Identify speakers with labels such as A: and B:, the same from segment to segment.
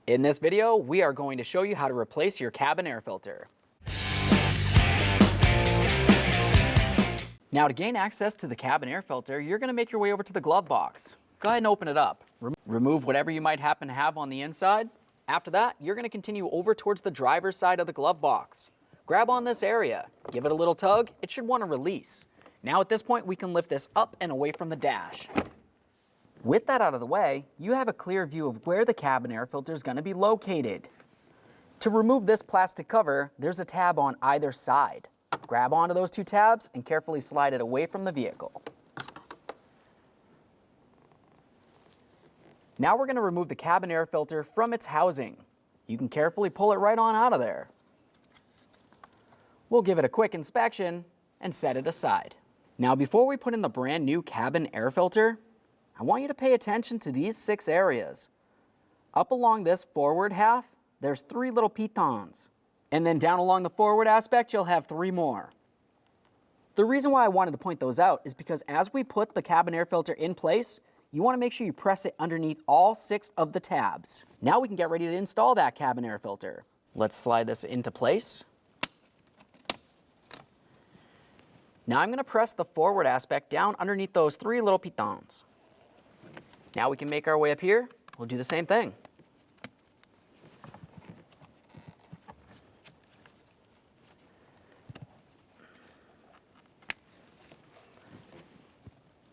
A: In this video, we are going to show you how to replace your cabin air filter. Now, to gain access to the cabin air filter, you're going to make your way over to the glove box. Go ahead and open it up. Remove whatever you might happen to have on the inside. After that, you're going to continue over towards the driver's side of the glove box. Grab on this area, give it a little tug, it should want to release. Now at this point, we can lift this up and away from the dash. With that out of the way, you have a clear view of where the cabin air filter is going to be located. To remove this plastic cover, there's a tab on either side. Grab onto those two tabs and carefully slide it away from the vehicle. Now we're going to remove the cabin air filter from its housing. You can carefully pull it right on out of there. We'll give it a quick inspection and set it aside. Now before we put in the brand new cabin air filter, I want you to pay attention to these 6 areas. Up along this forward half, there's 3 little pitons. And then down along the forward aspect, you'll have 3 more. The reason why I wanted to point those out is because as we put the cabin air filter in place, you want to make sure you press it underneath all 6 of the tabs. Now we can get ready to install that cabin air filter. Let's slide this into place. Now I'm going to press the forward aspect down underneath those 3 little pitons. Now we can make our way up here. We'll do the same thing.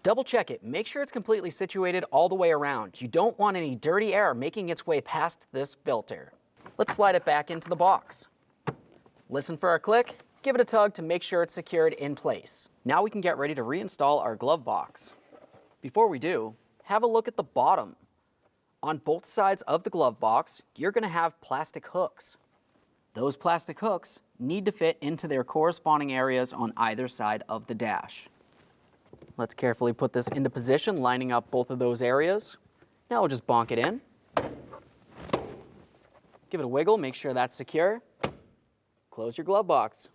A: Double check it. Make sure it's completely situated all the way around. You don't want any dirty air making its way past this filter. Let's slide it back into the box. Listen for a click. Give it a tug to make sure it's secured in place. Now we can get ready to reinstall our glove box. Before we do, have a look at the bottom. On both sides of the glove box, you're going to have plastic hooks. Those plastic hooks need to fit into their corresponding areas on either side of the dash. Let's carefully put this into position, lining up both of those areas. Now we'll just bonk it in. Give it a wiggle, make sure that's secure. Close your glove box.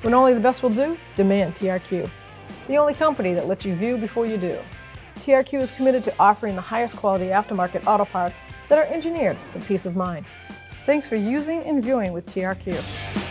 B: When only the best will do, demand TRQ. The only company that lets you view before you do. TRQ is committed to offering the highest quality aftermarket auto parts that are engineered for peace of mind. Thanks for using and viewing with TRQ.